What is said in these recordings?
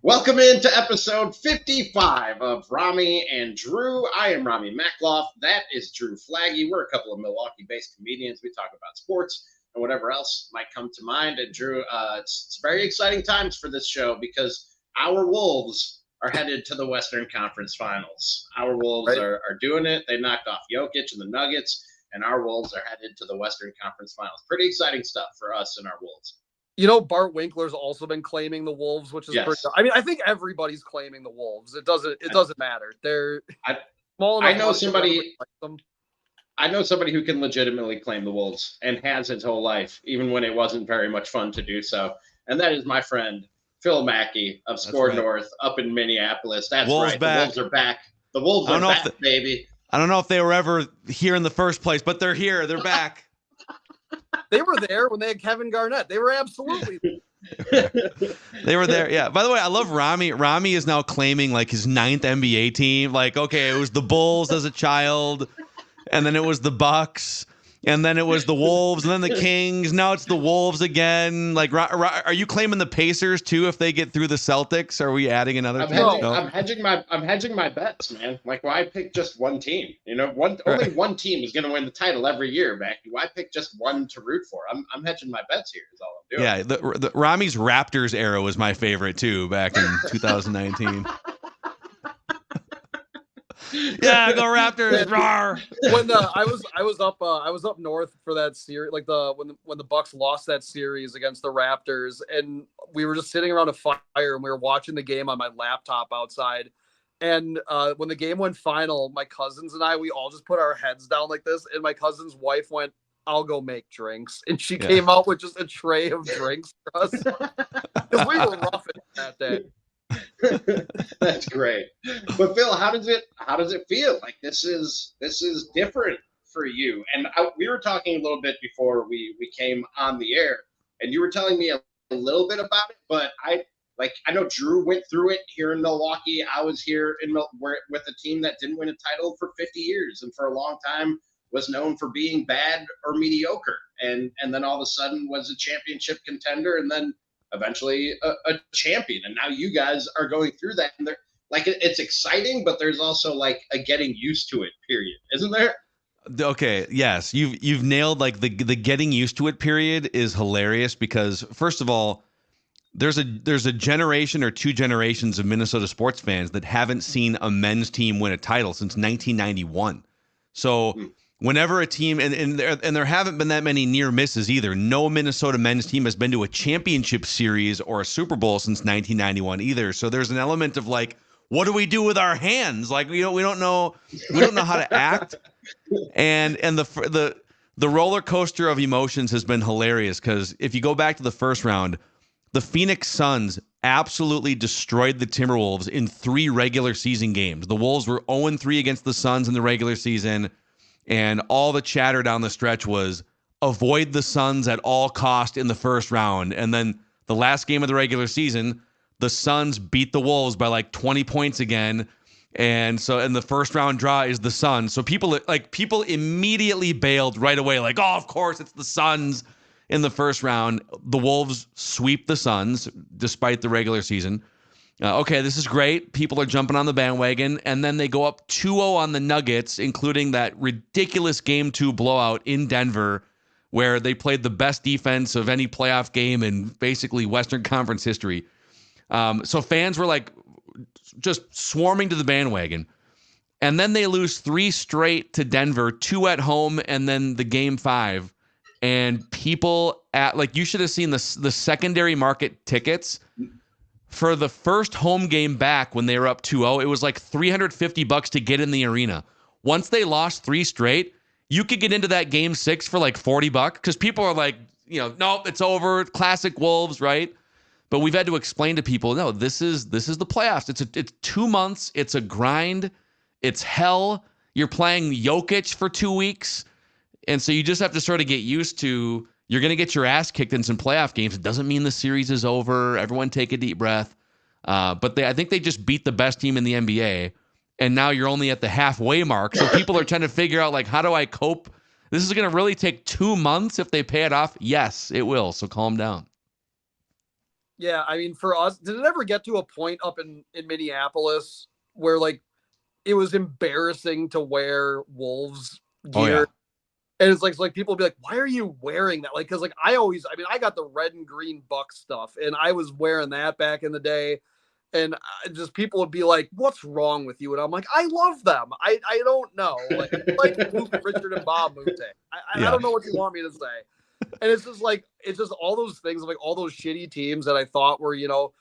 Welcome into episode 55 of Ramie and Drew. I am Ramie Mackloff. That is Drew Flaggy. We're a couple of Milwaukee-based comedians. We talk about sports and whatever else might come to mind. And Drew, it's very exciting times for this show because our Wolves are headed to the Western Conference Finals. Our Wolves Right. are doing it. They knocked off Jokic and the Nuggets, and our Wolves are headed to the Western Conference Finals. Pretty exciting stuff for us and our Wolves. Bart Winkler's also been claiming the Wolves, which is pretty. Yes. I mean, I think everybody's claiming the Wolves. It doesn't matter. They're I, small enough. I know somebody. Like them. I know somebody who can legitimately claim the Wolves and has his whole life, even when it wasn't very much fun to do so. And that is my friend Phil Mackey of SKOR right. North up in Minneapolis. That's Wolves right. back. The Wolves are back. The Wolves are back, baby. I don't know if they were ever here in the first place, but they're here. They're back. They were there when they had Kevin Garnett. They were absolutely. They were there. Yeah. By the way, I love Ramie. Ramie is now claiming like his 9th NBA team. Like, okay, it was the Bulls as a child, and then it was the Bucks, and then it was the Wolves, and then the Kings. Now it's the Wolves again. Like, are you claiming the Pacers too if they get through the Celtics? Are we adding another team? I'm hedging my bets, man. Like, why pick just one team? Only one team is going to win the title every year, Mackey. Why pick just one to root for? I'm hedging my bets here. Is all I'm doing. Yeah, the Ramie's Raptors era was my favorite too back in 2019. Yeah, go Raptors! Rawr. When I was up north for that series, like when the Bucks lost that series against the Raptors, and we were just sitting around a fire and we were watching the game on my laptop outside. And when the game went final, my cousins and we all just put our heads down like this, and my cousin's wife went, "I'll go make drinks," and she came out with just a tray of drinks for us because we were roughing that day. That's great. But Phil, how does it feel? Like this is different for you. And we were talking a little bit before we came on the air, and you were telling me a little bit about it. But I know Drew went through it here in Milwaukee. I was here with a team that didn't win a title for 50 years, and for a long time was known for being bad or mediocre, and then all of a sudden was a championship contender, and then eventually a champion. And now you guys are going through that, and it's exciting, but there's also like a getting used to it period, isn't there? Okay, yes, you've nailed like the getting used to it period is hilarious because first of all, there's a generation or two generations of Minnesota sports fans that haven't seen a men's team win a title since 1991. So whenever a team and there haven't been that many near misses either. No Minnesota men's team has been to a championship series or a Super Bowl since 1991 either. So there's an element of like, what do we do with our hands? Like we don't know how to act. And the roller coaster of emotions has been hilarious because if you go back to the first round, the Phoenix Suns absolutely destroyed the Timberwolves in 3 regular season games. The Wolves were 0-3 against the Suns in the regular season. And all the chatter down the stretch was avoid the Suns at all cost in the first round. And then the last game of the regular season, the Suns beat the Wolves by like 20 points again. And the first round draw is the Suns. So people immediately bailed right away. Like, oh, of course it's the Suns in the first round. The Wolves sweep the Suns despite the regular season. Okay, this is great. People are jumping on the bandwagon, and then they go up 2-0 on the Nuggets, including that ridiculous Game 2 blowout in Denver, where they played the best defense of any playoff game in basically Western Conference history. So fans were like just swarming to the bandwagon. And then they lose 3 straight to Denver, 2 at home, and then the Game 5. And people you should have seen the secondary market tickets for the first home game back when they were up 2-0, it was like $350 to get in the arena. Once they lost 3 straight, you could get into that game 6 for like $40 because people are like, nope, it's over. Classic Wolves, right? But we've had to explain to people, no, this is the playoffs. It's 2 months. It's a grind. It's hell. You're playing Jokic for 2 weeks. And so you just have to sort of get used to you're going to get your ass kicked in some playoff games. It doesn't mean the series is over. Everyone take a deep breath. But I think they just beat the best team in the NBA. And now you're only at the halfway mark. So people are trying to figure out, like, how do I cope? This is going to really take 2 months if they pay it off. Yes, it will. So calm down. Yeah, I mean, for us, did it ever get to a point up in Minneapolis where like it was embarrassing to wear Wolves Oh yeah. gear? And it's like people be like, "Why are you wearing that?" Like, because like I mean, I got the red and green Buck stuff, and I was wearing that back in the day, and just people would be like, "What's wrong with you?" And I'm like, "I love them. I don't know. Like Luke, Richard, and Bob Mute. I Yeah. don't know what you want me to say." And it's just all those things, like all those shitty teams that I thought were, ooh,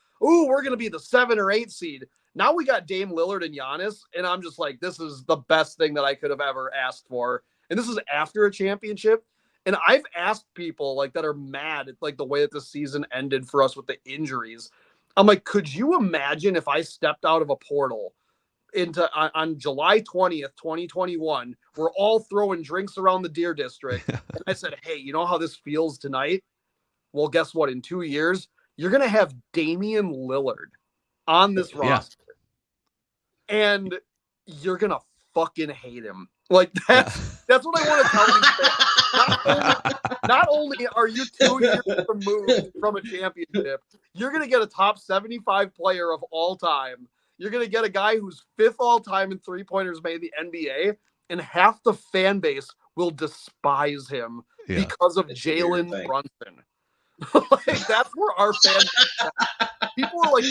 we're gonna be the 7 or 8 seed. Now we got Dame Lillard and Giannis, and I'm just like, this is the best thing that I could have ever asked for. And this is after a championship. And I've asked people like that are mad at like the way that the season ended for us with the injuries. I'm like, could you imagine if I stepped out of a portal into on July 20th, 2021, we're all throwing drinks around the Deer District. And I said, hey, you know how this feels tonight? Well, guess what? In 2 years, you're going to have Damian Lillard on this roster. And you're going to fucking hate him. Like, that's what I want to tell these fans. Not only are you 2 years removed from a championship, you're going to get a top 75 player of all time. You're going to get a guy who's 5th all time in three-pointers made the NBA, and half the fan base will despise him because of Jalen Brunson. Like, that's where our fans people are like,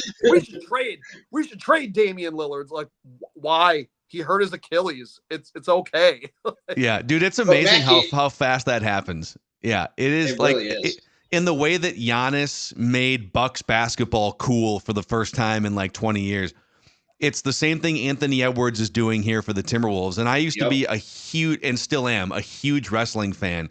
we should trade Damian Lillard. It's like, why? He hurt his Achilles. It's okay. Yeah, dude, it's amazing how fast that happens. Yeah, it is. It really is. In the way that Giannis made Bucks basketball cool for the first time in like 20 years. It's the same thing Anthony Edwards is doing here for the Timberwolves. And I used to be a huge, and still am, a huge wrestling fan.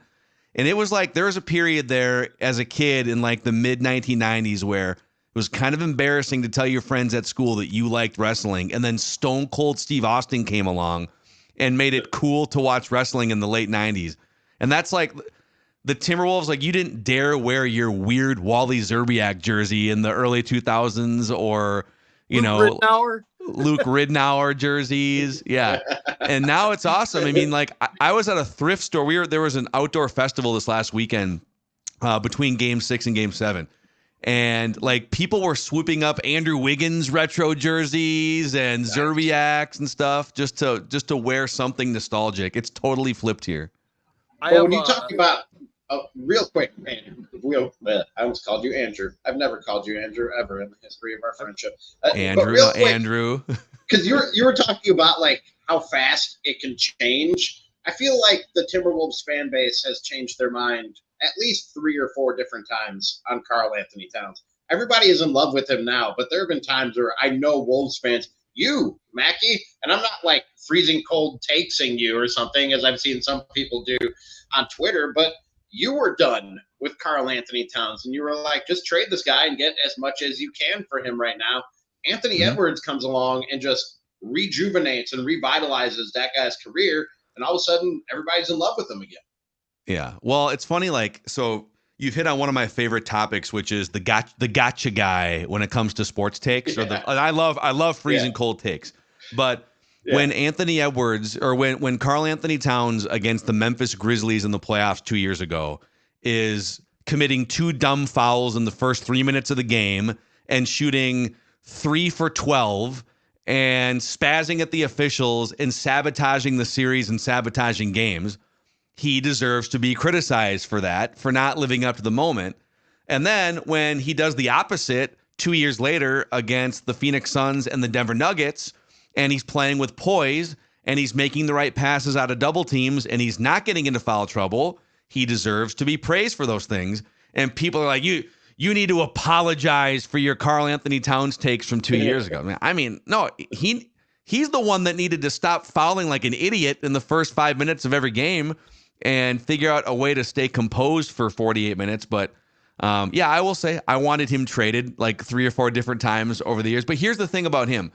And it was like, there was a period there as a kid in like the mid 1990s where it was kind of embarrassing to tell your friends at school that you liked wrestling. And then Stone Cold Steve Austin came along and made it cool to watch wrestling in the late 90s. And that's like the Timberwolves, like you didn't dare wear your weird Wally Zerbiak jersey in the early 2000s or, Luke Ridnour jerseys. Yeah. And now it's awesome. I mean, like I was at a thrift store. There was an outdoor festival this last weekend between Game 6 and Game 7. And like people were swooping up Andrew Wiggins retro jerseys and Zerbiaks and stuff just to wear something nostalgic. It's totally flipped here. When you talk about real quick, man, I almost called you Andrew. I've never called you Andrew ever in the history of our friendship. Andrew. Because you were talking about like how fast it can change. I feel like the Timberwolves fan base has changed their mind at least 3 or 4 different times on Karl Anthony Towns. Everybody is in love with him now, but there have been times where I know Wolves fans, you, Mackey, and I'm not like freezing cold takesing you or something, as I've seen some people do on Twitter, but you were done with Karl Anthony Towns, and you were like, just trade this guy and get as much as you can for him right now. Anthony Edwards comes along and just rejuvenates and revitalizes that guy's career, and all of a sudden, everybody's in love with him again. Yeah. Well, it's funny, like, so you've hit on one of my favorite topics, which is the gotcha guy when it comes to sports takes. And I love freezing cold takes. But when Anthony Edwards or when Karl Anthony Towns against the Memphis Grizzlies in the playoffs 2 years ago is committing 2 dumb fouls in the first 3 minutes of the game and shooting 3 for 12 and spazzing at the officials and sabotaging the series and sabotaging games, he deserves to be criticized for that, for not living up to the moment. And then when he does the opposite 2 years later against the Phoenix Suns and the Denver Nuggets, and he's playing with poise and he's making the right passes out of double teams and he's not getting into foul trouble, he deserves to be praised for those things. And people are like, you need to apologize for your Karl Anthony Towns takes from 2 years ago. I mean, no, he's the one that needed to stop fouling like an idiot in the first 5 minutes of every game and figure out a way to stay composed for 48 minutes. But I will say I wanted him traded like 3 or 4 different times over the years. But here's the thing about him.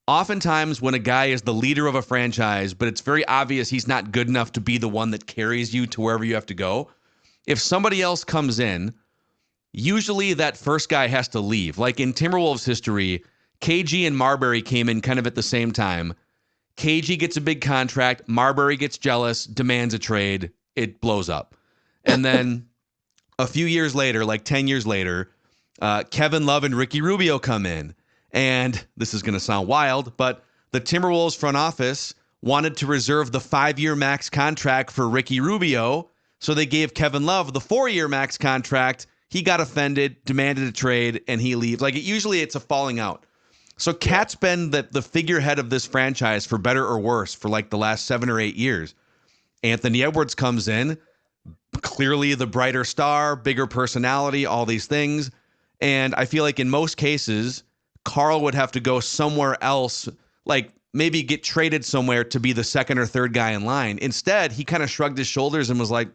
Oftentimes when a guy is the leader of a franchise, but it's very obvious he's not good enough to be the one that carries you to wherever you have to go, if somebody else comes in, usually that first guy has to leave. Like in Timberwolves history, KG and Marbury came in kind of at the same time. KG gets a big contract. Marbury gets jealous, demands a trade. It blows up. And then a few years later, like 10 years later, Kevin Love and Ricky Rubio come in. And this is going to sound wild, but the Timberwolves front office wanted to reserve the 5-year max contract for Ricky Rubio. So they gave Kevin Love the 4-year max contract. He got offended, demanded a trade, and he leaves. Usually it's a falling out. So Cat's been the figurehead of this franchise for better or worse for the last 7 or 8 years. Anthony Edwards comes in, clearly the brighter star, bigger personality, all these things. And I feel like in most cases, Carl would have to go somewhere else, maybe get traded somewhere to be the second or third guy in line. Instead, he kind of shrugged his shoulders and was like,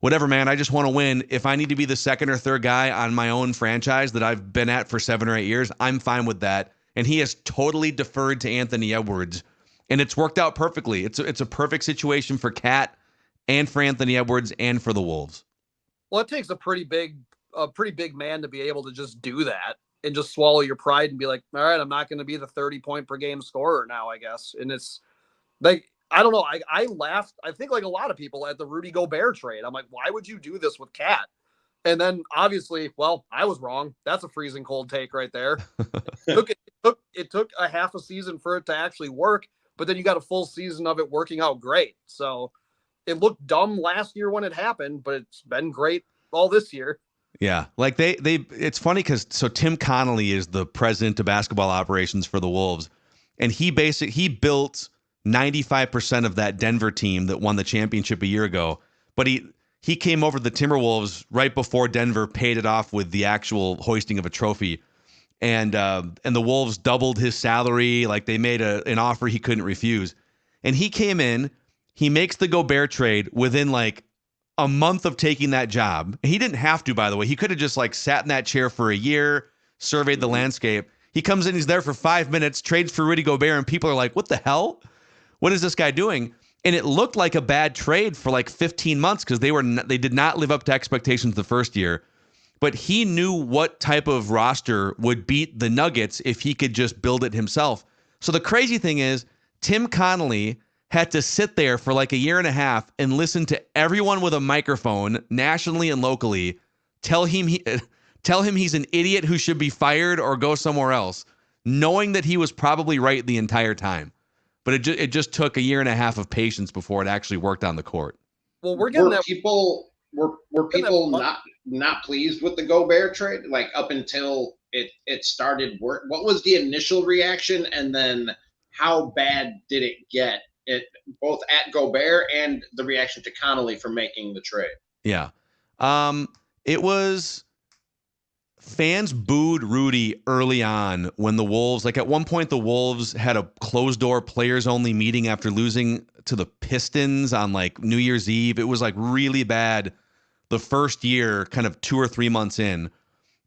whatever, man, I just want to win. If I need to be the second or third guy on my own franchise that I've been at for 7 or 8 years, I'm fine with that. And he has totally deferred to Anthony Edwards, and it's worked out perfectly. It's a perfect situation for Cat and for Anthony Edwards and for the Wolves. Well, it takes a pretty big man to be able to just do that and just swallow your pride and be like, all right, I'm not going to be the 30-point per game scorer now, I guess. And it's I don't know. I laughed, I think like a lot of people, at the Rudy Gobert trade. I'm like, why would you do this with Cat? And then obviously, well, I was wrong. That's a freezing cold take right there. It took a half a season for it to actually work, but then you got a full season of it working out great. So it looked dumb last year when it happened, but it's been great all this year. Yeah, it's funny because Tim Connolly is the president of basketball operations for the Wolves, and he built 95% of that Denver team that won the championship a year ago. But he came over to the Timberwolves right before Denver paid it off with the actual hoisting of a trophy, and the Wolves doubled his salary. They made an offer he couldn't refuse, and he came in. He makes the Gobert trade within a month of taking that job. He didn't have to, by the way. He could have just sat in that chair for a year, surveyed the landscape. He comes in, he's there for 5 minutes, trades for Rudy Gobert, and people are like, what the hell? What is this guy doing? And it looked like a bad trade for 15 months because they did not live up to expectations the first year. But he knew what type of roster would beat the Nuggets if he could just build it himself. So the crazy thing is, Tim Connolly had to sit there for a year and a half and listen to everyone with a microphone, nationally and locally, tell him he's an idiot who should be fired or go somewhere else, knowing that he was probably right the entire time. But it just took a year and a half of patience before it actually worked on the court. Well, we're getting were people not pleased with the Gobert trade? Up until it started work, what was the initial reaction, and then how bad did it get? It both at Gobert and the reaction to Connolly for making the trade. Yeah. It was fans booed Rudy early on when the Wolves, at one point the Wolves had a closed door players only meeting after losing to the Pistons on New Year's Eve. It was really bad the first year, kind of 2 or 3 months in.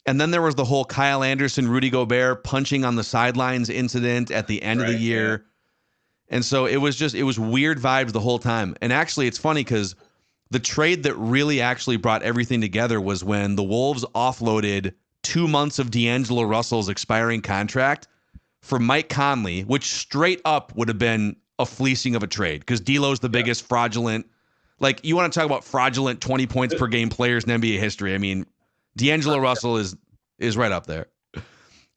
And then there was the whole Kyle Anderson, Rudy Gobert punching on the sidelines incident at the end of the year. Yeah. And so it was weird vibes the whole time. And actually, it's funny because the trade that really actually brought everything together was when the Wolves offloaded 2 months of D'Angelo Russell's expiring contract for Mike Conley, which straight up would have been a fleecing of a trade because D'Lo's the biggest fraudulent. You want to talk about fraudulent 20 points per game players in NBA history. I mean, D'Angelo Russell is right up there.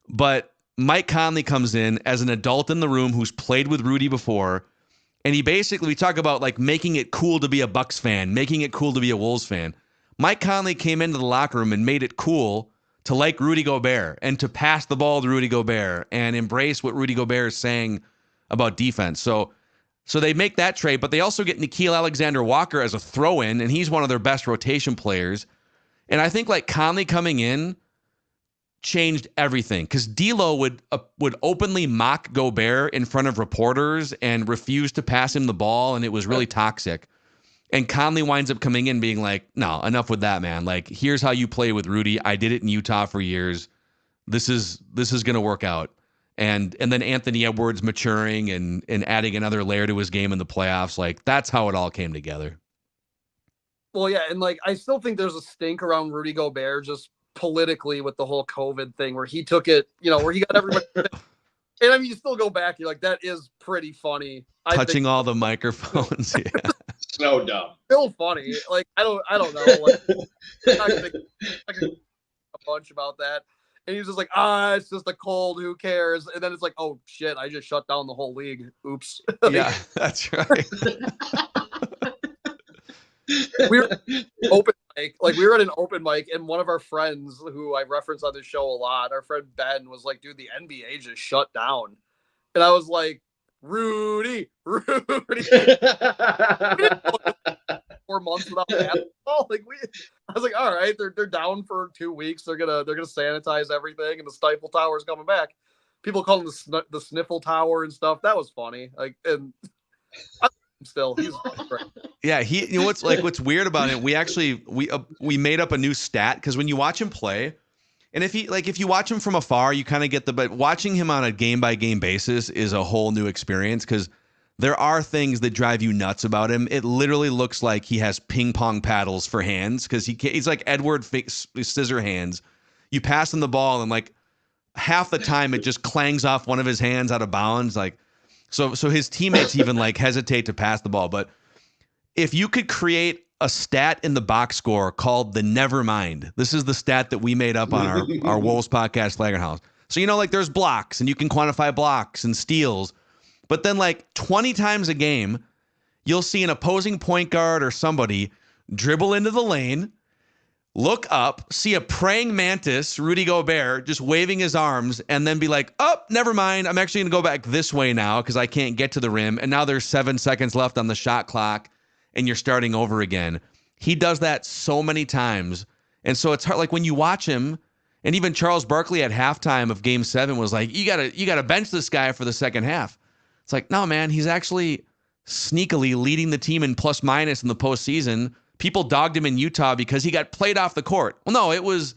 But Mike Conley comes in as an adult in the room who's played with Rudy before, and we talk about making it cool to be a Bucks fan, making it cool to be a Wolves fan. Mike Conley came into the locker room and made it cool to like Rudy Gobert and to pass the ball to Rudy Gobert and embrace what Rudy Gobert is saying about defense. So they make that trade, but they also get Nickeil Alexander-Walker as a throw-in, and he's one of their best rotation players. And I think Conley coming in changed everything because D'Lo would openly mock Gobert in front of reporters and refuse to pass him the ball, and it was really toxic. And Conley winds up coming in being like, no, enough with that, man. Here's how you play with Rudy. I did it in Utah for years. This is going to work out. And then Anthony Edwards maturing and adding another layer to his game in the playoffs. That's how it all came together. Well, yeah, and I still think there's a stink around Rudy Gobert just politically with the whole COVID thing where he took it, where he got everybody. And I mean, you still go back, you're like, that is pretty funny. Touching all the microphones, yeah. So dumb. Still funny. I don't know. a bunch about that. And he's just like, it's just a cold. Who cares? And then it's like, oh shit, I just shut down the whole league. Oops. Yeah, that's right. We were open mic, like we were at an open mic, and one of our friends who I reference on the show a lot, our friend Ben, was like, dude, the NBA just shut down. And I was like, Rudy. 4 months without basketball. I was like, all right, they're down for 2 weeks. They're gonna sanitize everything, and the Stifle Tower is coming back. People call him the Sniffle Tower and stuff. That was funny. Like, and still, he's great. Yeah, you know what's weird about it? We made up a new stat because when you watch him play, and if you watch him from afar, you kind of get but watching him on a game by game basis is a whole new experience because there are things that drive you nuts about him. It literally looks like he has ping pong paddles for hands because he's like Edward Scissorhands. You pass him the ball and like half the time it just clangs off one of his hands out of bounds. Like so his teammates even like hesitate to pass the ball. But if you could create a stat in the box score called the Nevermind, this is the stat that we made up on our Wolves podcast Flagrant House. So like there's blocks and you can quantify blocks and steals. But then like 20 times a game, you'll see an opposing point guard or somebody dribble into the lane, look up, see a praying mantis, Rudy Gobert, just waving his arms, and then be like, oh, never mind. I'm actually going to go back this way now because I can't get to the rim. And now there's 7 seconds left on the shot clock, and you're starting over again. He does that so many times. And so it's hard. Like when you watch him, and even Charles Barkley at halftime of Game 7 was like, you gotta bench this guy for the second half. It's like, no, man, he's actually sneakily leading the team in plus minus in the postseason. People dogged him in Utah because he got played off the court. Well, no, it was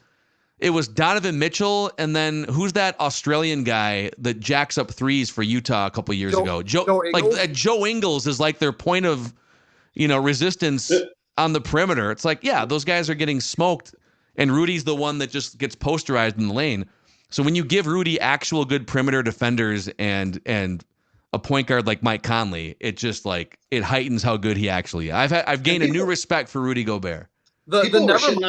Donovan Mitchell, and then who's that Australian guy that jacks up threes for Utah a couple years ago? Joe Ingles is like their point of, resistance on the perimeter. It's like, yeah, those guys are getting smoked, and Rudy's the one that just gets posterized in the lane. So when you give Rudy actual good perimeter defenders and a point guard like Mike Conley, it just like it heightens how good he actually is. I've gained a new respect for Rudy Gobert. People were shitting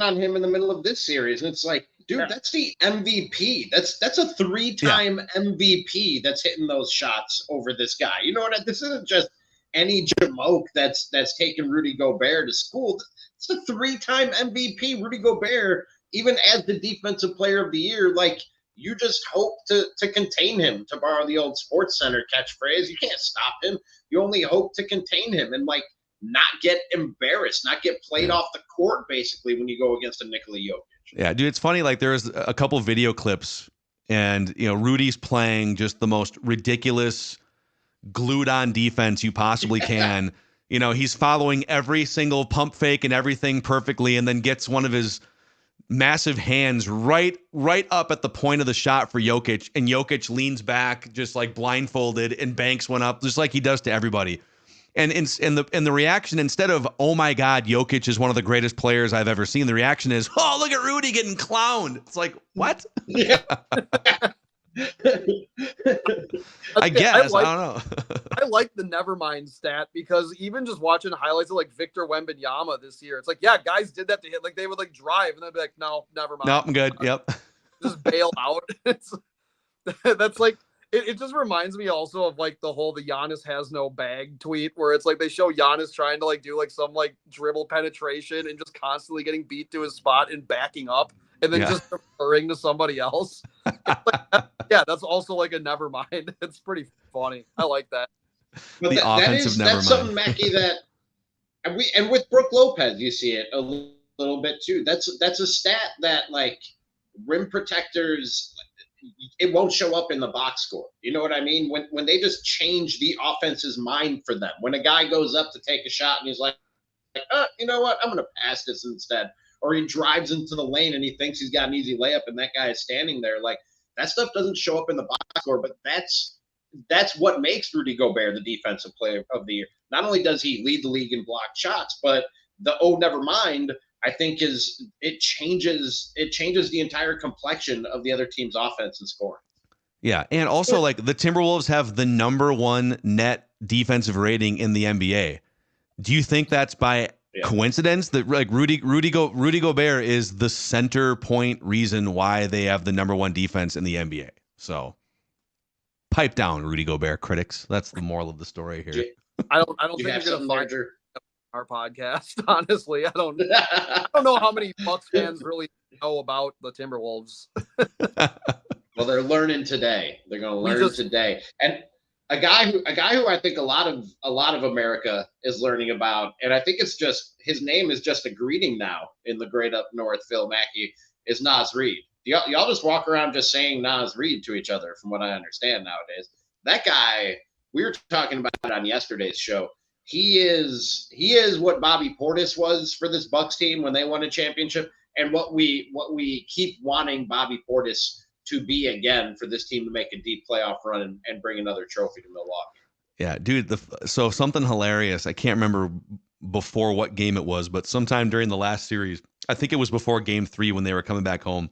on him in the middle of this series, and it's like, dude, that's the MVP. That's a 3-time MVP that's hitting those shots over this guy. You know what? This isn't just any jamoke that's taking Rudy Gobert to school. It's a 3-time MVP, Rudy Gobert, even as the defensive player of the year. Like, you just hope to contain him, to borrow the old Sports Center catchphrase. You can't stop him. You only hope to contain him and like not get embarrassed, not get played off the court basically when you go against a Nikola Jokic. Yeah, dude, it's funny. Like there's a couple video clips and Rudy's playing just the most ridiculous glued on defense you possibly can. He's following every single pump fake and everything perfectly, and then gets one of his massive hands right up at the point of the shot for Jokic, and Jokic leans back just like blindfolded and banks one up just like he does to everybody. And in the reaction, instead of, oh my God, Jokic is one of the greatest players I've ever seen, the reaction is, oh, look at Rudy getting clowned. It's like, what? Yeah. I guess. I don't know. I like the Nevermind stat because even just watching highlights of like Victor Wembanyama this year, it's like, yeah, guys did that to hit. Like they would like drive and they'd be like, no, never mind. No, I'm good. Yep. Just bail out. That's like, it just reminds me also of like the whole, the Giannis has no bag tweet where it's like they show Giannis trying to like do like some like dribble penetration and just constantly getting beat to his spot and backing up and then just referring to somebody else. That's also like a Nevermind. It's pretty funny. I like that. But that's something, Mackey, that and with Brooke Lopez, you see it a little bit too. That's a stat that like rim protectors, it won't show up in the box score. You know what I mean? When they just change the offense's mind for them. When a guy goes up to take a shot and he's like, you know what? I'm going to pass this instead. Or he drives into the lane and he thinks he's got an easy layup and that guy is standing there. Like, that stuff doesn't show up in the box score, but that's what makes Rudy Gobert the defensive player of the year. Not only does he lead the league in blocked shots, but the never mind, I think it changes the entire complexion of the other team's offense and scoring. Yeah, and also like the Timberwolves have the #1 net defensive rating in the NBA. Do you think that's by Yeah. Coincidence that like Rudy Gobert is the center point reason why they have the number one defense in the NBA. So pipe down, Rudy Gobert critics. That's the moral of the story here. I don't Do you think have you're gonna something find there, our podcast. Honestly, I don't Drew? know how many Bucks fans really know about the Timberwolves. Well, they're learning today. They're going to We learn just- today. And a guy who I think a lot of America is learning about, and I think it's just his name is just a greeting now in the great up north. Phil Mackey is Nas Reed. Y'all just walk around just saying Nas Reed to each other, from what I understand nowadays. That guy, we were talking about it on yesterday's show. He is what Bobby Portis was for this Bucks team when they won a championship, and what we keep wanting Bobby Portis to be again for this team to make a deep playoff run and bring another trophy to Milwaukee. Yeah, dude. So something hilarious. I can't remember before what game it was, but sometime during the last series, I think it was before Game 3 when they were coming back home.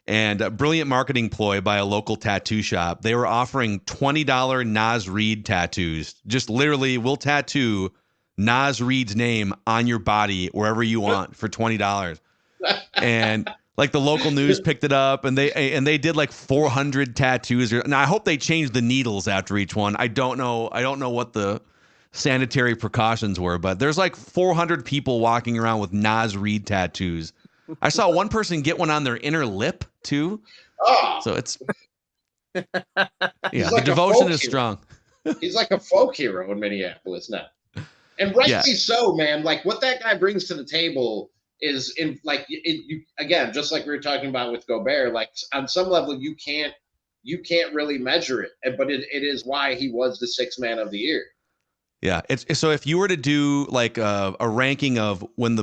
And a brilliant marketing ploy by a local tattoo shop. They were offering $20 Nas Reed tattoos. Just literally, we'll tattoo Nas Reed's name on your body wherever you want for $20. And like the local news picked it up, and they did like 400 tattoos. Now I hope they changed the needles after each one. I don't know what the sanitary precautions were, but there's like 400 people walking around with Nas Reed tattoos. I saw one person get one on their inner lip too. Oh, So it's He's the like a devotion folk is hero. strong. he's like a folk hero in Minneapolis now, and rightly so, man. Like what that guy brings to the table is again, just like we were talking about with Gobert. Like on some level, you can't really measure it, but it is why he was the sixth man of the year. Yeah, it's so if you were to do like a ranking of when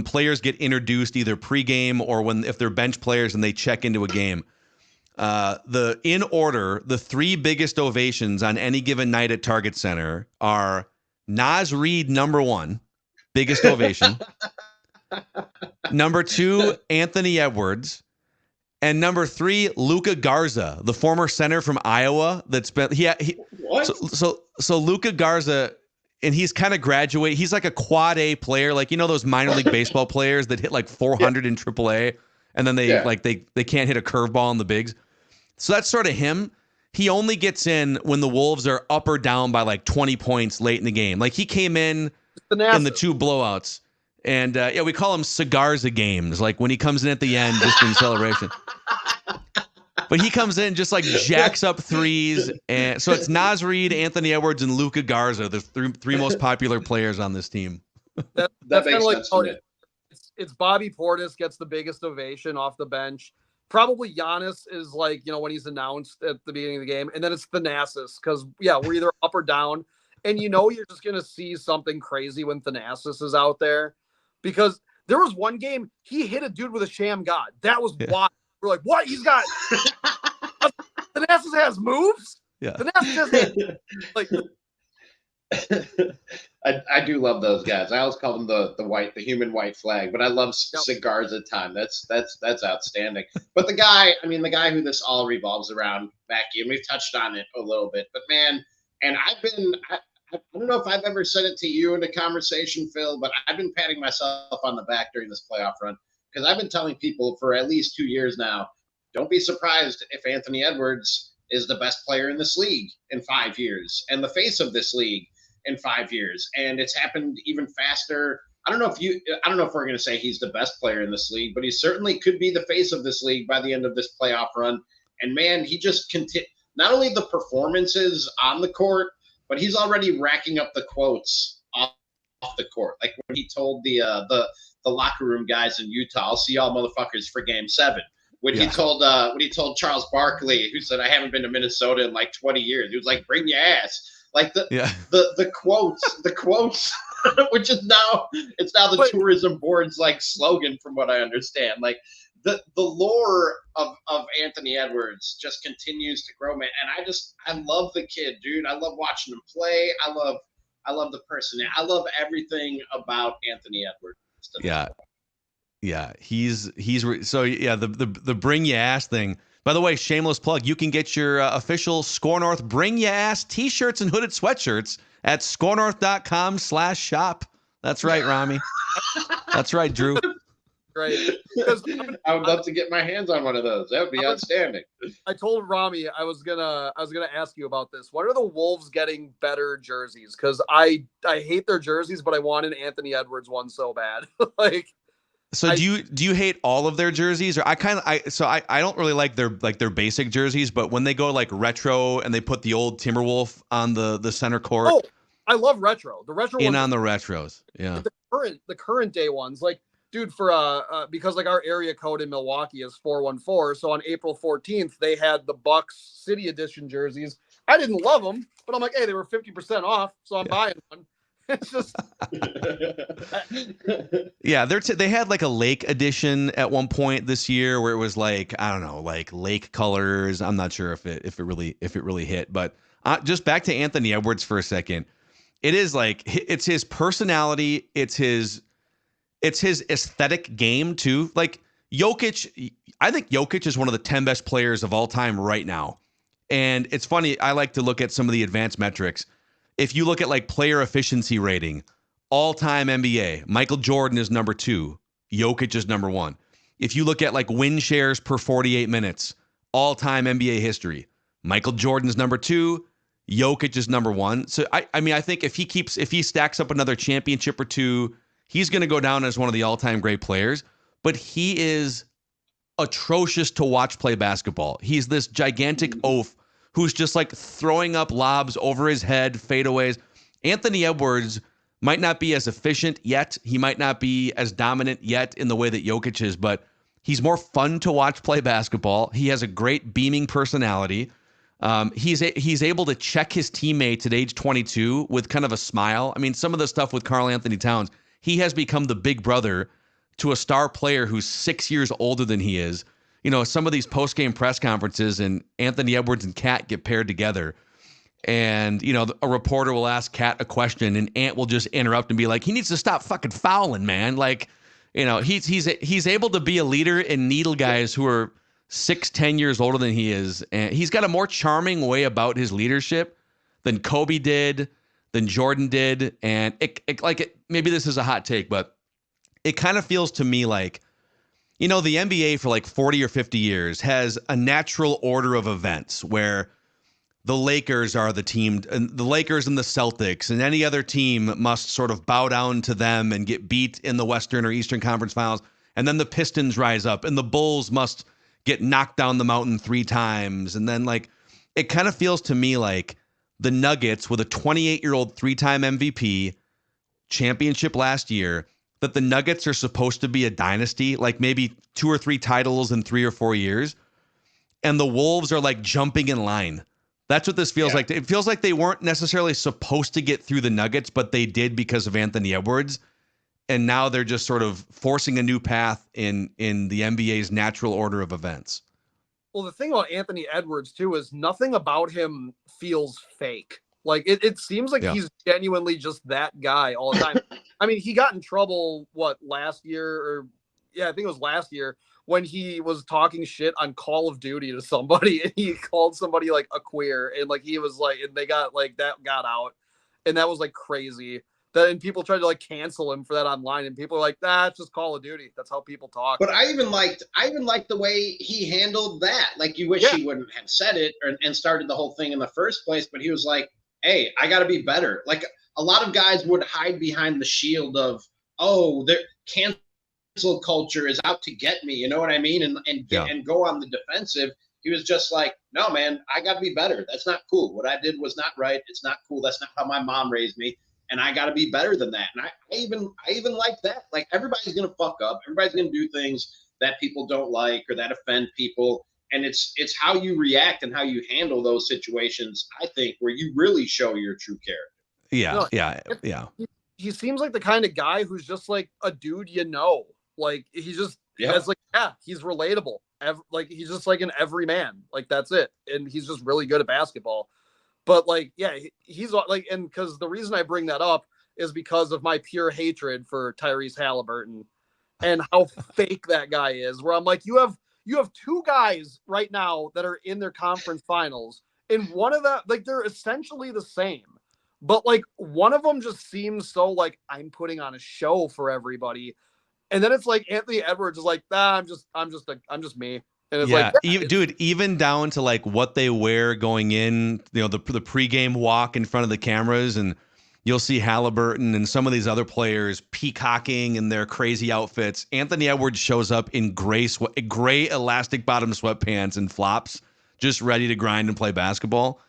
players get introduced either pregame or if they're bench players and they check into a game, in order, the three biggest ovations on any given night at Target Center are Nas Reed, number one, biggest ovation. Number two, Anthony Edwards. And number three, Luka Garza, the former center from Iowa. What? So Luka Garza, and he's kind of graduate. He's like a quad A player, like those minor league baseball players that hit like 400 in AAA, and then they can't hit a curveball in the bigs. So that's sort of him. He only gets in when the Wolves are up or down by like 20 points late in the game. Like he came in the two blowouts. And we call him Cigars of games, like when he comes in at the end just in celebration. But he comes in just like jacks up threes. And so it's Nas Reed, Anthony Edwards, and Luka Garza, the three most popular players on this team. That's makes sense to me. It's Bobby Portis gets the biggest ovation off the bench. Probably Giannis is like, when he's announced at the beginning of the game. And then it's Thanasis because, we're either up or down. And you're just going to see something crazy when Thanasis is out there. Because there was one game, he hit a dude with a sham god. That was wild. We're like, what? He's got Thanasis has moves? Yeah. Thanasis has I do love those guys. I always call them the human white flag, but I love cigars at time. That's outstanding. But the guy who this all revolves around, Mackey, and we've touched on it a little bit, but man, and I don't know if I've ever said it to you in a conversation, Phil, but I've been patting myself on the back during this playoff run because I've been telling people for at least 2 years now, don't be surprised if Anthony Edwards is the best player in this league in 5 years and the face of this league in 5 years. And it's happened even faster. I don't know if we're going to say he's the best player in this league, but he certainly could be the face of this league by the end of this playoff run. And man, he just not only the performances on the court, but he's already racking up the quotes off the court. Like when he told the locker room guys in Utah, "I'll see y'all motherfuckers for Game 7." When he told Charles Barkley, who said, "I haven't been to Minnesota in like 20 years," he was like, "Bring your ass." Like the quotes, which is now the tourism board's like slogan, from what I understand. Like the lore of Anthony Edwards just continues to grow, man. And I love the kid, dude. I love watching him play. I love the person. I love everything about Anthony Edwards. Yeah. He's the bring ya ass thing. By the way, shameless plug. You can get your official SKOR North bring ya ass t-shirts and hooded sweatshirts at skornorth.com/shop. That's right, Ramie. That's right, Drew. Right. Because I would love to get my hands on one of those. That would be outstanding. I told Ramie I was gonna ask you about this. When are the Wolves getting better jerseys? Because I hate their jerseys, but I want an Anthony Edwards one so bad. So do you hate all of their jerseys, or I don't really like their basic jerseys, but when they go like retro and they put the old Timberwolf on the center court. Oh, I love retro. The retro in ones on the retros, yeah. The current day ones, like. Dude, because like our area code in Milwaukee is 414, so on April 14th they had the Bucks City Edition jerseys. I didn't love them, but I'm like, hey, they were 50% off, so I'm buying one. It's just yeah, they had like a lake edition at one point this year where it was like, I don't know, like lake colors. I'm not sure if it really hit, but just back to Anthony Edwards for a second. It is like it's his personality, it's his aesthetic game too. Like Jokic, I think Jokic is one of the 10 best players of all time right now. And it's funny, I like to look at some of the advanced metrics. If you look at like player efficiency rating, all-time NBA, Michael Jordan is number 2, Jokic is number 1. If you look at like win shares per 48 minutes, all-time NBA history, Michael Jordan's number 2, Jokic is number 1. So I mean, I think if he stacks up another championship or two, he's going to go down as one of the all-time great players, but he is atrocious to watch play basketball. He's this gigantic oaf who's just like throwing up lobs over his head, fadeaways. Anthony Edwards might not be as efficient yet. He might not be as dominant yet in the way that Jokic is, but he's more fun to watch play basketball. He has a great beaming personality. He's able to check his teammates at age 22 with kind of a smile. I mean, some of the stuff with Karl Anthony Towns, he has become the big brother to a star player who's 6 years older than he is. You know, some of these post-game press conferences and Anthony Edwards and Cat get paired together. And, you know, a reporter will ask Cat a question and Ant will just interrupt and be like, he needs to stop fucking fouling, man. Like, you know, he's able to be a leader and needle guys who are 10 years older than he is. And he's got a more charming way about his leadership than Kobe did, than Jordan did. And maybe this is a hot take, but it kind of feels to me like, you know, the NBA for like 40 or 50 years has a natural order of events where the Lakers are the team, and the Lakers and the Celtics and any other team must sort of bow down to them and get beat in the Western or Eastern Conference Finals. And then the Pistons rise up and the Bulls must get knocked down the mountain 3 times. And then like, it kind of feels to me like the Nuggets with a 28-year-old 3-time MVP championship last year, that the Nuggets are supposed to be a dynasty, like maybe 2 or 3 titles in 3 or 4 years. And the Wolves are like jumping in line. That's what this feels like. It feels like they weren't necessarily supposed to get through the Nuggets, but they did because of Anthony Edwards. And now they're just sort of forcing a new path in the NBA's natural order of events. Well, the thing about Anthony Edwards, too, is nothing about him feels fake. Like, it seems like he's genuinely just that guy all the time. I mean, he got in trouble, last year? I think it was last year, when he was talking shit on Call of Duty to somebody, and he called somebody, like, a queer, and, like, he was, like, and they got, like, that got out, and that was, like, crazy. And people tried to, like, cancel him for that online, and people are like, it's just Call of Duty. That's how people talk. But I even liked the way he handled that. Like, you wish he wouldn't have said it and started the whole thing in the first place, but he was like, hey, I got to be better. Like, a lot of guys would hide behind the shield of, their cancel culture is out to get me. You know what I mean? And go on the defensive. He was just like, no, man, I got to be better. That's not cool. What I did was not right. It's not cool. That's not how my mom raised me. And I got to be better than that. And I even like that. Like, everybody's going to fuck up. Everybody's going to do things that people don't like or that offend people. And it's how you react and how you handle those situations, I think, where you really show your true character. Yeah. He seems like the kind of guy who's just like a dude, like he just has like, he's relatable. Like, he's just like an everyman. Like, that's it. And he's just really good at basketball. But like, he's like, and because the reason I bring that up is because of my pure hatred for Tyrese Halliburton and how fake that guy is, where I'm like, you have 2 guys right now that are in their conference finals, and one of them, like, they're essentially the same. but like one of them just seems so like I'm putting on a show for everybody. And then it's like Anthony Edwards is like, I'm just me. And it's Yeah, like, yeah, dude, even down to like what they wear going in, the pregame walk in front of the cameras, and you'll see Halliburton and some of these other players peacocking in their crazy outfits. Anthony Edwards shows up in gray elastic bottom sweatpants and flops, just ready to grind and play basketball.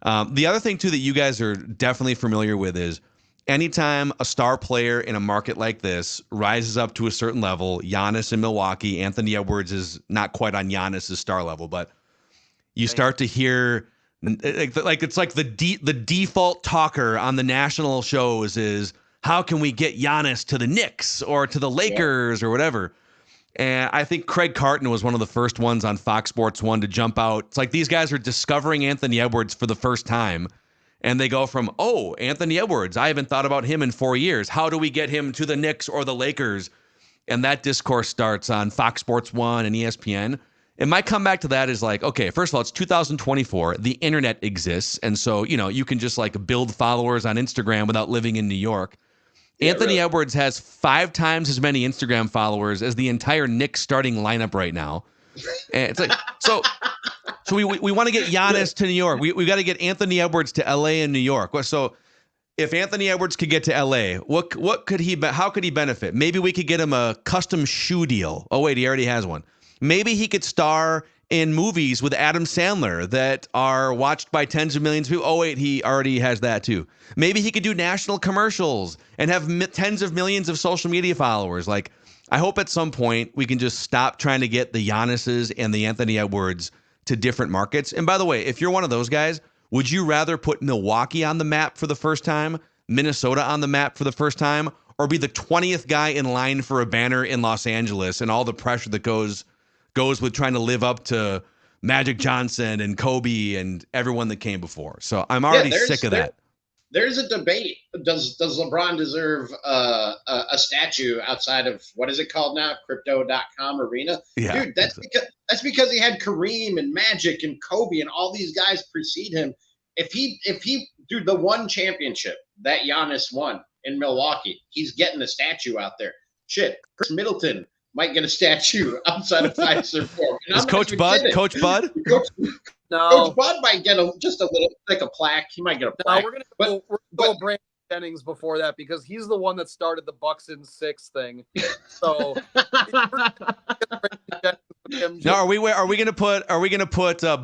The other thing too that you guys are definitely familiar with is anytime a star player in a market like this rises up to a certain level, Giannis in Milwaukee, Anthony Edwards is not quite on Giannis's star level, but you start to hear like it's like the default talker on the national shows is how can we get Giannis to the Knicks or to the Lakers or whatever. And I think Craig Carton was one of the first ones on Fox Sports 1 to jump out. It's like these guys are discovering Anthony Edwards for the first time. And they go from, oh, Anthony Edwards, I haven't thought about him in 4 years. How do we get him to the Knicks or the Lakers? And that discourse starts on Fox Sports 1 and ESPN. And my comeback to that is like, okay, first of all, it's 2024. The internet exists. And so, you can just like build followers on Instagram without living in New York. Yeah, Anthony Edwards has 5 times as many Instagram followers as the entire Knicks starting lineup right now. And it's like, so we want to get Giannis to New York. We got to get Anthony Edwards to LA and New York. So if Anthony Edwards could get to LA, what could he, how could he benefit? Maybe we could get him a custom shoe deal. Oh wait, he already has one. Maybe he could star in movies with Adam Sandler that are watched by tens of millions of people. Oh wait, he already has that too. Maybe he could do national commercials and have tens of millions of social media followers. Like, I hope at some point we can just stop trying to get the Giannis's and the Anthony Edwards to different markets. And by the way, if you're one of those guys, would you rather put Milwaukee on the map for the first time, Minnesota on the map for the first time, or be the 20th guy in line for a banner in Los Angeles and all the pressure that goes with trying to live up to Magic Johnson and Kobe and everyone that came before? So I'm already sick of that. There's a debate. Does LeBron deserve a statue outside of, what is it called now? Crypto.com arena? Yeah, dude, that's because he had Kareem and Magic and Kobe and all these guys precede him. If he dude, the one championship that Giannis won in Milwaukee, he's getting a statue out there. Shit, Chris Middleton might get a statue outside of Pfizer Forum. Is Coach Bud? Coach Bud? No. Coach Bud might get just a little, like a plaque. He might get a plaque. No, we're gonna go Brandon Jennings before that because he's the one that started the Bucks in 6 thing. So now, are we gonna put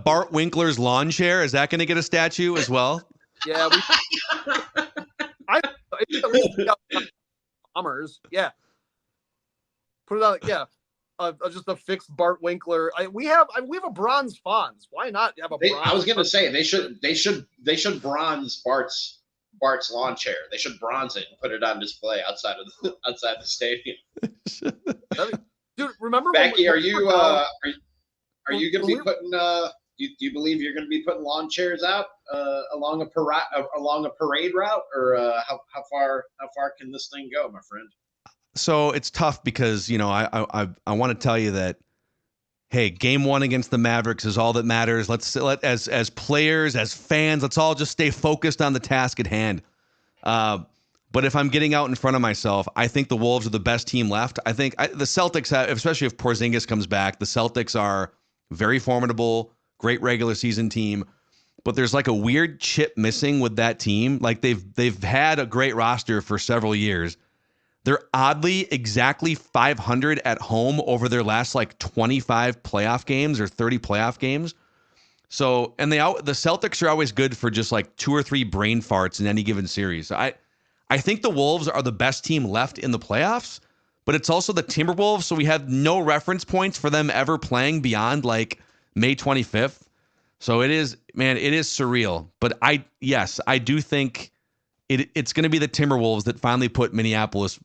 Bart Winkler's lawn chair? Is that gonna get a statue as well? Yeah, Bombers. Yeah. Put it on, yeah. Just a fixed Bart Winkler. We have a bronze Fonz. Why not have a bronze? I was gonna say they should bronze Bart's lawn chair. They should bronze it and put it on display outside the stadium. Dude, remember, Mackey? Are you gonna be putting? Do you believe you're gonna be putting lawn chairs out along a parade route, or how far can this thing go, my friend? So it's tough because, I want to tell you that, hey, game 1 against the Mavericks is all that matters. As players, as fans, let's all just stay focused on the task at hand. But if I'm getting out in front of myself, I think the Wolves are the best team left. I think the Celtics, especially if Porzingis comes back, the Celtics are very formidable, great regular season team. But there's like a weird chip missing with that team. Like they've had a great roster for several years. They're oddly exactly 500 at home over their last like 25 playoff games or 30 playoff games. So, and the Celtics are always good for just like 2 or 3 brain farts in any given series. I think the Wolves are the best team left in the playoffs, but it's also the Timberwolves. So we have no reference points for them ever playing beyond like May 25th. So it is surreal. But I do think it's going to be the Timberwolves that finally put Minneapolis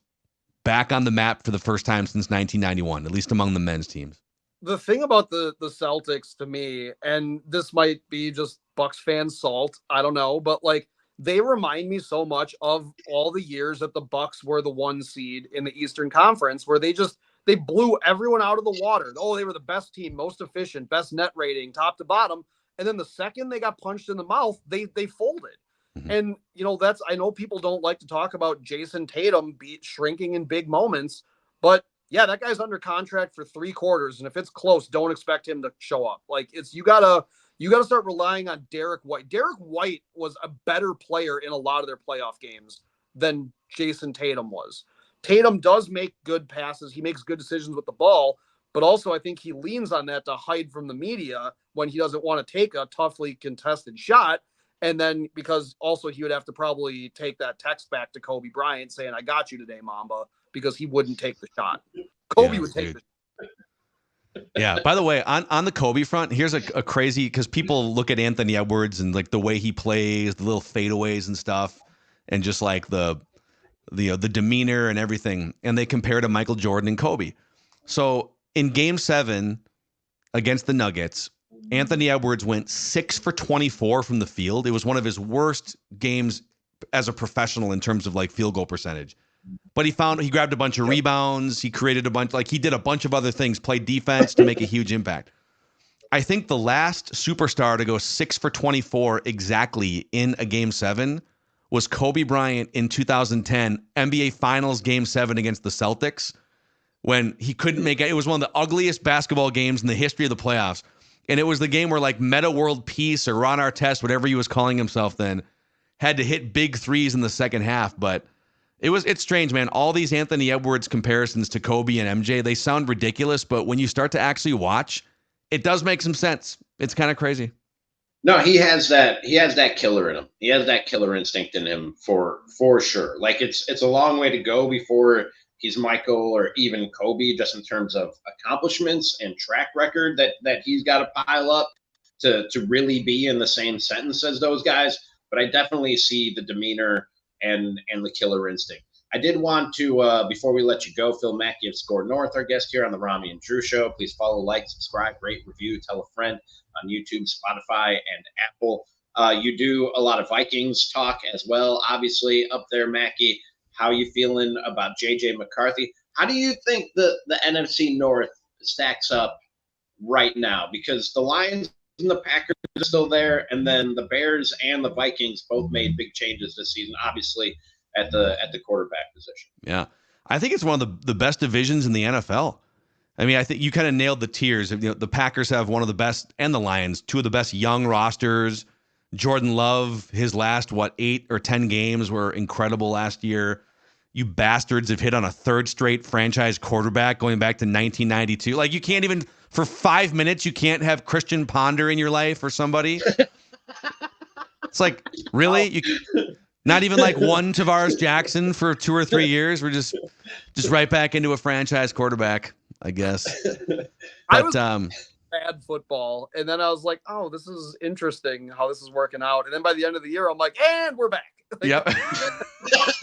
back on the map for the first time since 1991, at least among the men's teams. The thing about the Celtics to me, and this might be just Bucks fan salt, I don't know, but like they remind me so much of all the years that the Bucks were the 1 seed in the Eastern Conference, where they blew everyone out of the water. Oh, they were the best team, most efficient, best net rating, top to bottom. And then the second they got punched in the mouth, they folded. And, I know people don't like to talk about Jason Tatum shrinking in big moments, but yeah, that guy's under contract for 3 quarters. And if it's close, don't expect him to show up. Like you gotta start relying on Derek White. Derek White was a better player in a lot of their playoff games than Jason Tatum was. Tatum does make good passes. He makes good decisions with the ball, but also I think he leans on that to hide from the media when he doesn't want to take a toughly contested shot. And then because also he would have to probably take that text back to Kobe Bryant saying, "I got you today, Mamba," because he wouldn't take the shot. Kobe would take the shot. Yeah. By the way, on the Kobe front, here's a crazy, because people look at Anthony Edwards and like the way he plays, the little fadeaways and stuff, and just like the demeanor and everything, and they compare to Michael Jordan and Kobe. So in Game 7 against the Nuggets, Anthony Edwards went 6 for 24 from the field. It was one of his worst games as a professional in terms of like field goal percentage. But he grabbed a bunch of rebounds. He created he did a bunch of other things, played defense to make a huge impact. I think the last superstar to go 6 for 24 exactly in a Game 7 was Kobe Bryant in 2010 NBA Finals Game 7 against the Celtics, when he couldn't make it. It was one of the ugliest basketball games in the history of the playoffs. And it was the game where like Meta World Peace or Ron Artest, whatever he was calling himself then, had to hit big threes in the second half. But it's strange, man. All these Anthony Edwards comparisons to Kobe and MJ, they sound ridiculous, but when you start to actually watch, it does make some sense. It's kind of crazy. No, he has that killer in him. He has that killer instinct in him for sure. Like it's a long way to go before he's Michael or even Kobe, just in terms of accomplishments and track record that he's got to pile up to really be in the same sentence as those guys. But I definitely see the demeanor and the killer instinct. I did want to, before we let you go, Phil Mackey of SKOR North, our guest here on the Ramie and Drew Show. Please follow, like, subscribe, rate, review, tell a friend on YouTube, Spotify, and Apple. You do a lot of Vikings talk as well, obviously, up there, Mackey. How are you feeling about J.J. McCarthy? How do you think the NFC North stacks up right now? Because the Lions and the Packers are still there, and then the Bears and the Vikings both made big changes this season, obviously, at the quarterback position. Yeah. I think it's one of the best divisions in the NFL. I mean, I think you kind of nailed the tiers. The Packers have one of the best, and the Lions, two of the best young rosters. Jordan Love, his last, 8 or 10 games were incredible last year. You bastards have hit on a third straight franchise quarterback going back to 1992. Like, you can't even, for 5 minutes, you can't have Christian Ponder in your life or somebody. It's like, really? Not even like one Tavares Jackson for 2 or 3 years? We're just right back into a franchise quarterback, I guess. But bad football, and then I was like, oh, this is interesting how this is working out. And then by the end of the year, I'm like, and we're back. Yep.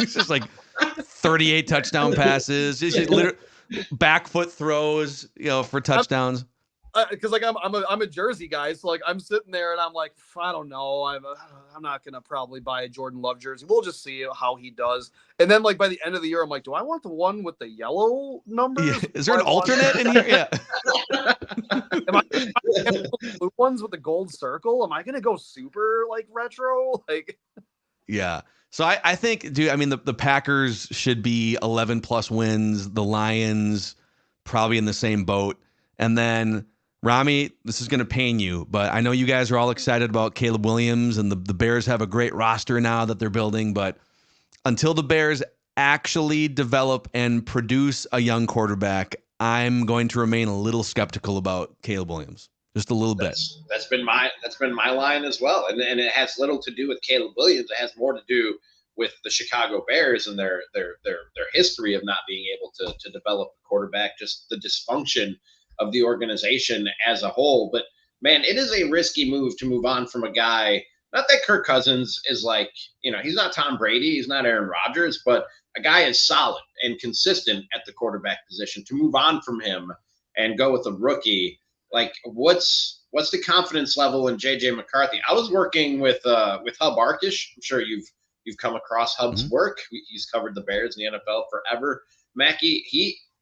It's just like 38 touchdown passes, just literally back foot throws, for touchdowns. Because like I'm a Jersey guy, so like I'm sitting there and I'm like, I don't know, I'm not gonna probably buy a Jordan Love jersey. We'll just see how he does. And then like by the end of the year, I'm like, do I want the one with the yellow numbers? Yeah. Is there an alternate in here? Yeah. Am I blue ones with the gold circle? Am I gonna go super like retro? Like, yeah. So I think, dude, I mean, the Packers should be 11 plus wins. The Lions probably in the same boat. And then, Ramie, this is going to pain you, but I know you guys are all excited about Caleb Williams, and the Bears have a great roster now that they're building. But until the Bears actually develop and produce a young quarterback, I'm going to remain a little skeptical about Caleb Williams. Just a little bit. That's been my line as well, and it has little to do with Caleb Williams. It has more to do with the Chicago Bears and their history of not being able to develop a quarterback, just the dysfunction of the organization as a whole. But man, it is a risky move to move on from a guy. Not that Kirk Cousins is like, he's not Tom Brady, he's not Aaron Rodgers, but a guy is solid and consistent at the quarterback position. To move on from him and go with a rookie, like what's the confidence level in J.J. McCarthy? I was working with Hub Arkish. I'm sure you've come across Hub's work. He's covered the Bears in the NFL forever. Mackey,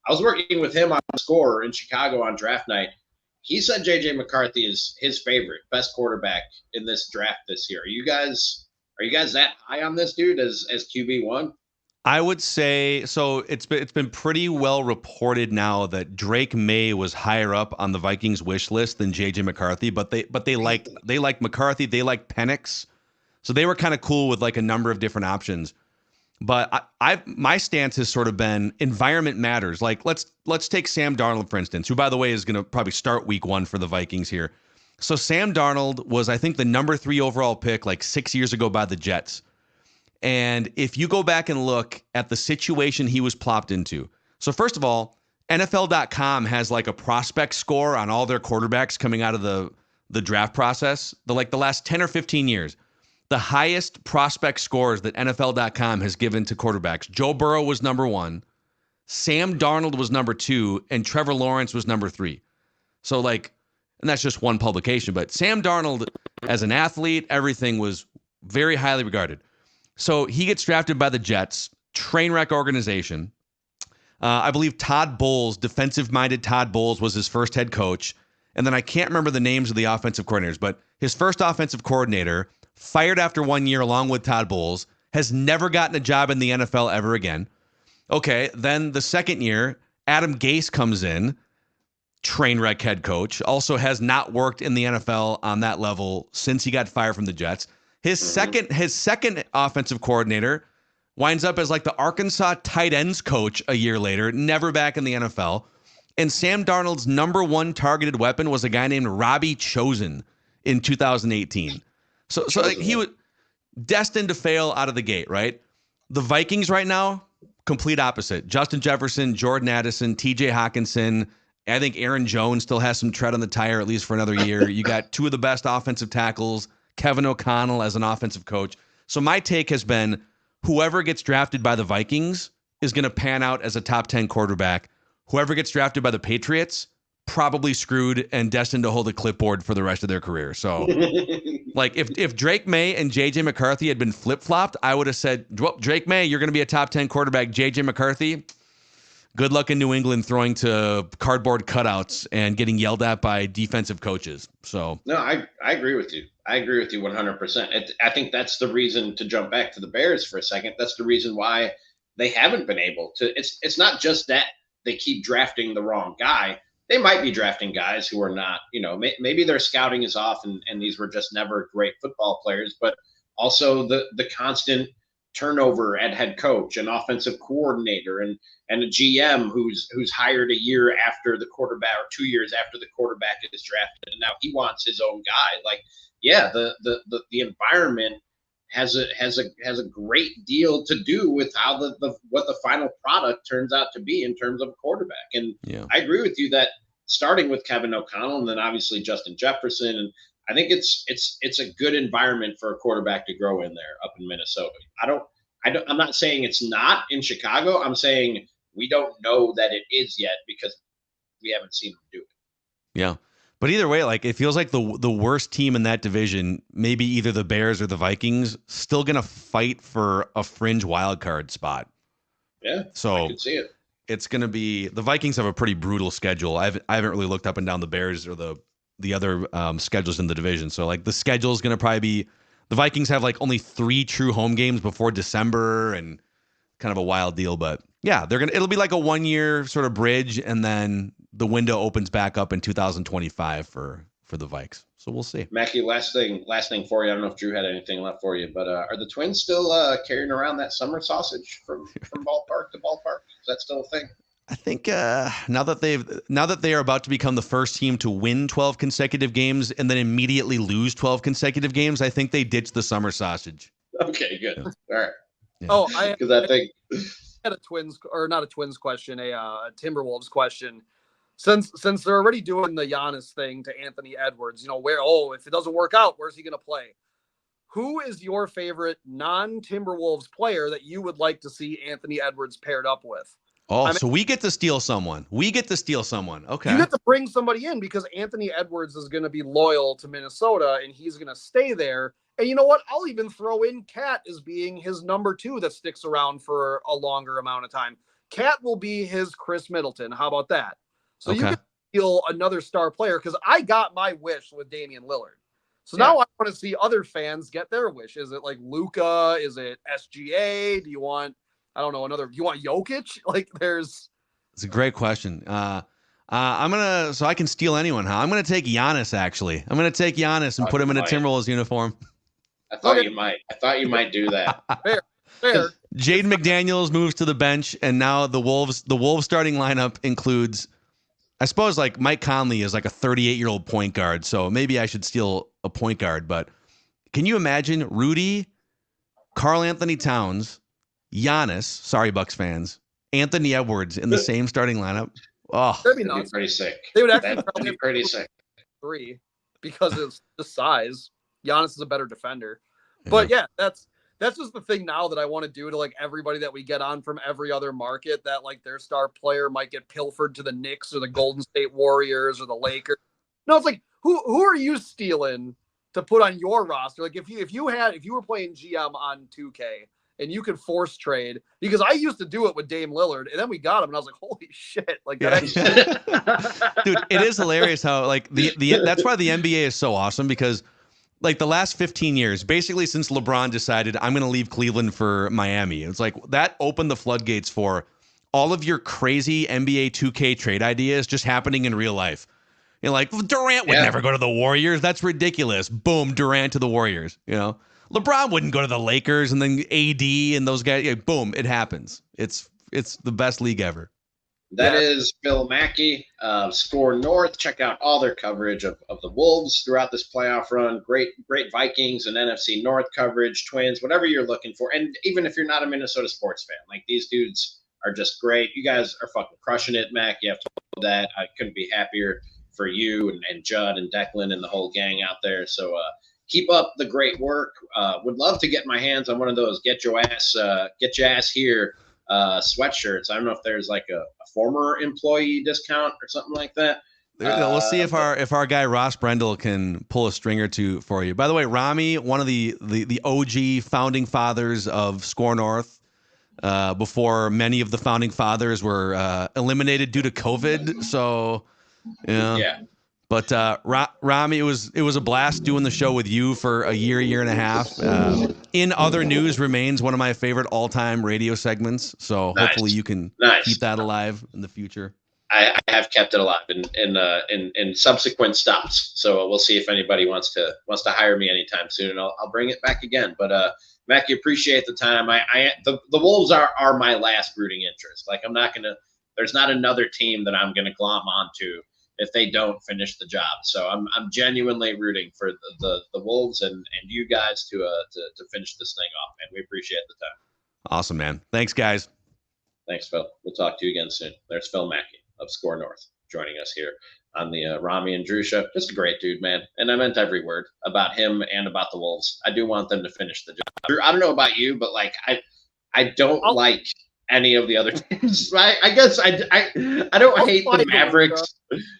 I was working with him on SKOR in Chicago on draft night. He said J.J. McCarthy is his favorite, best quarterback in this draft this year. Are you guys Are you guys that high on this dude as QB1? I would say so. It's been pretty well reported now that Drake May was higher up on the Vikings wish list than JJ McCarthy, but they liked McCarthy, they liked Penix, so they were kind of cool with like a number of different options. But my stance has sort of been environment matters. Like let's take Sam Darnold for instance, who by the way is going to probably start week 1 for the Vikings here. So Sam Darnold was I think the number 3 overall pick like 6 years ago by the Jets. And if you go back and look at the situation he was plopped into. So first of all, NFL.com has like a prospect score on all their quarterbacks coming out of the draft process. The last 10 or 15 years. The highest prospect scores that NFL.com has given to quarterbacks. Joe Burrow was number 1, Sam Darnold was number 2, and Trevor Lawrence was number 3. So like, and that's just one publication, but Sam Darnold as an athlete, everything was very highly regarded. So he gets drafted by the Jets, train wreck organization. I believe Todd Bowles, defensive-minded Todd Bowles, was his first head coach. And then I can't remember the names of the offensive coordinators, but his first offensive coordinator, fired after 1 year along with Todd Bowles, has never gotten a job in the NFL ever again. Okay, then the second year, Adam Gase comes in, train wreck head coach, also has not worked in the NFL on that level since he got fired from the Jets. His second offensive coordinator winds up as like the Arkansas tight ends coach a year later, never back in the NFL. And Sam Darnold's number 1 targeted weapon was a guy named Robbie Chosen in 2018. So like he was destined to fail out of the gate, right? The Vikings right now, complete opposite. Justin Jefferson, Jordan Addison, TJ Hawkinson. I think Aaron Jones still has some tread on the tire, at least for another year. You got 2 of the best offensive tackles, Kevin O'Connell as an offensive coach. So my take has been whoever gets drafted by the Vikings is going to pan out as a top 10 quarterback. Whoever gets drafted by the Patriots, probably screwed and destined to hold a clipboard for the rest of their career. So like if Drake May and JJ McCarthy had been flip-flopped, I would have said, well, Drake May, you're going to be a top 10 quarterback. JJ McCarthy, good luck in New England throwing to cardboard cutouts and getting yelled at by defensive coaches. So no, I agree with you. I agree with you 100%. I think that's the reason, to jump back to the Bears for a second, that's the reason why they haven't been able to. It's not just that they keep drafting the wrong guy. They might be drafting guys who are not, maybe their scouting is off and these were just never great football players, but also the constant turnover at head coach and offensive coordinator and a GM who's hired a year after the quarterback or 2 years after the quarterback is drafted, and now he wants his own guy. Like, yeah, the environment has a great deal to do with how what the final product turns out to be in terms of a quarterback. And yeah. I agree with you that starting with Kevin O'Connell and then obviously Justin Jefferson, and I think it's a good environment for a quarterback to grow in there up in Minnesota. I'm not saying it's not in Chicago. I'm saying we don't know that it is yet because we haven't seen them do it. Yeah. But either way, like it feels like the worst team in that division, maybe either the Bears or the Vikings, still going to fight for a fringe wild card spot. Yeah, so I can see it. It's going to be the Vikings have a pretty brutal schedule. I haven't really looked up and down the Bears or the other schedules in the division. So like the schedule is going to probably be the Vikings have like only 3 true home games before December and kind of a wild deal. But yeah, it'll be like a 1 year sort of bridge, and then the window opens back up in 2025 for the Vikes. So we'll see. Mackey, last thing for you. I don't know if Drew had anything left for you, but are the Twins still carrying around that summer sausage from ballpark to ballpark? Is that still a thing? I think now that they are about to become the first team to win 12 consecutive games and then immediately lose 12 consecutive games, I think they ditched the summer sausage. Okay, good. Yeah. All right. Yeah. Oh, because I think had a Twins, or not a Twins question, a Timberwolves question. Since they're already doing the Giannis thing to Anthony Edwards, if it doesn't work out, where's he going to play? Who is your favorite non-Timberwolves player that you would like to see Anthony Edwards paired up with? Oh, so we get to steal someone. Okay. You get to bring somebody in because Anthony Edwards is going to be loyal to Minnesota and he's going to stay there. And you know what? I'll even throw in Cat as being his number 2 that sticks around for a longer amount of time. Cat will be his Chris Middleton. How about that? So You can steal another star player because I got my wish with Damian Lillard. So now I want to see other fans get their wish. Is it like Luka? Is it SGA? Do you want, I don't know, do you want Jokic? Like it's a great question. So I can steal anyone, huh? I'm going to take Giannis, actually. I'm going to take Giannis and put him in a Timberwolves uniform. I thought you might. I thought you might do that. Fair. Jaden McDaniels moves to the bench, and now the Wolves starting lineup includes, I suppose, like Mike Conley is like a 38-year-old point guard, so maybe I should steal a point guard. But can you imagine Rudy, Karl Anthony Towns, Giannis, sorry Bucks fans, Anthony Edwards in the same starting lineup? Oh, that'd be pretty sick. They would actually probably be pretty sick. 3 because of the size. Giannis is a better defender. But yeah, that's just the thing now that I want to do to like everybody that we get on from every other market, that like their star player might get pilfered to the Knicks or the Golden State Warriors or the Lakers. No, it's like who are you stealing to put on your roster? Like if you were playing GM on 2K and you could force trade, because I used to do it with Dame Lillard, and then we got him, and I was like, holy shit! Like that. Dude, it is hilarious how like the that's why the NBA is so awesome, because like the last 15 years, basically since LeBron decided I'm going to leave Cleveland for Miami, it's like that opened the floodgates for all of your crazy NBA 2K trade ideas just happening in real life. You know, like Durant would never go to the Warriors. That's ridiculous. Boom, Durant to the Warriors. You know, LeBron wouldn't go to the Lakers, and then AD and those guys. Yeah, boom, it happens. It's the best league ever. That is Phil Mackey, SKOR North. Check out all their coverage of the Wolves throughout this playoff run. Great Vikings and NFC North coverage, Twins, whatever you're looking for. And even if you're not a Minnesota sports fan, like these dudes are just great. You guys are fucking crushing it, Mac. You have to hold that. I couldn't be happier for you and Judd and Declan and the whole gang out there. So keep up the great work. Would love to get my hands on one of those get your ass here sweatshirts. I don't know if there's like a former employee discount or something like that. We'll see if our guy Ross Brendel can pull a string or two for you. By the way, Ramie, one of the OG founding fathers of SKOR North, before many of the founding fathers were eliminated due to COVID. So, yeah. But Ramie, it was a blast doing the show with you for a year and a half. In Other News remains one of my favorite all-time radio segments. So hopefully you can keep that alive in the future. I have kept it alive in subsequent stops. So we'll see if anybody wants to hire me anytime soon, and I'll bring it back again. But Mackey, appreciate the time. The Wolves are my last rooting interest. Like there's not another team that I'm gonna glom onto if they don't finish the job. So I'm genuinely rooting for the Wolves and you guys to finish this thing off, man. We appreciate the time. Awesome, man. Thanks, guys. Thanks, Phil. We'll talk to you again soon. There's Phil Mackey of SKOR North joining us here on the Ramie and Drew show. Just a great dude, man. And I meant every word about him and about the Wolves. I do want them to finish the job. Drew, I don't know about you, but like I don't like any of the other teams. I guess I don't hate the Mavericks.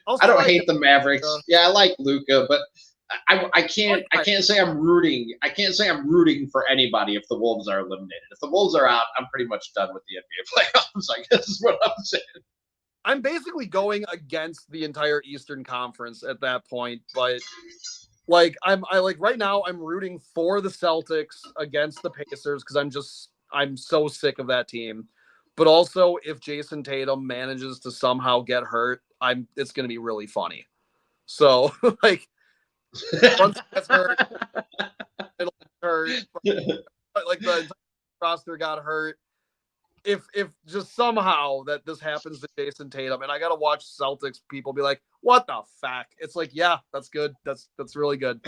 I don't hate the Mavericks. Yeah, I like Luka, but I can't say I'm rooting. I can't say I'm rooting for anybody if the Wolves are eliminated. If the Wolves are out, I'm pretty much done with the NBA playoffs. I guess is what I'm saying. I'm basically going against the entire Eastern Conference at that point, but like right now I'm rooting for the Celtics against the Pacers because I'm so sick of that team. But also, if Jason Tatum manages to somehow get hurt, it's going to be really funny. So, like, once he gets hurt, it'll hurt. Like the roster got hurt. If just somehow that this happens to Jason Tatum, and I got to watch Celtics people be like, "What the fuck?" It's like, yeah, that's good. That's really good.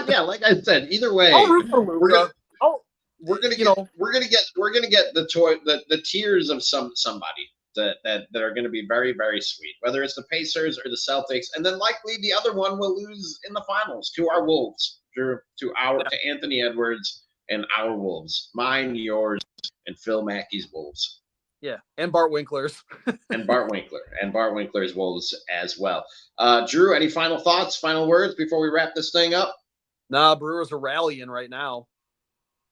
Yeah, like I said, either way, I'll root for Luka. We're gonna get the tiers of somebody that are gonna be very, very sweet. Whether it's the Pacers or the Celtics, and then likely the other one will lose in the finals to our Wolves, to Anthony Edwards and our Wolves, mine, yours, and Phil Mackey's Wolves. Yeah, and Bart Winkler's. and Bart Winkler's Wolves as well. Drew, any final thoughts, final words before we wrap this thing up? Nah, Brewers are rallying right now.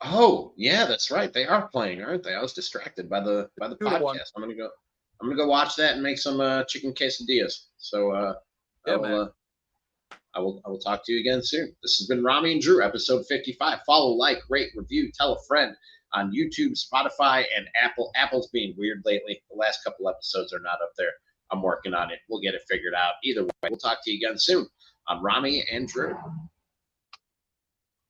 Oh, yeah, that's right. They are playing, aren't they? I was distracted by the podcast. I'm gonna go watch that and make some chicken quesadillas. So I will talk to you again soon. This has been Ramie and Drew, episode 55. Follow, like, rate, review, tell a friend on YouTube, Spotify, and Apple. Apple's being weird lately. The last couple episodes are not up there. I'm working on it. We'll get it figured out. Either way, we'll talk to you again soon on Ramie and Drew.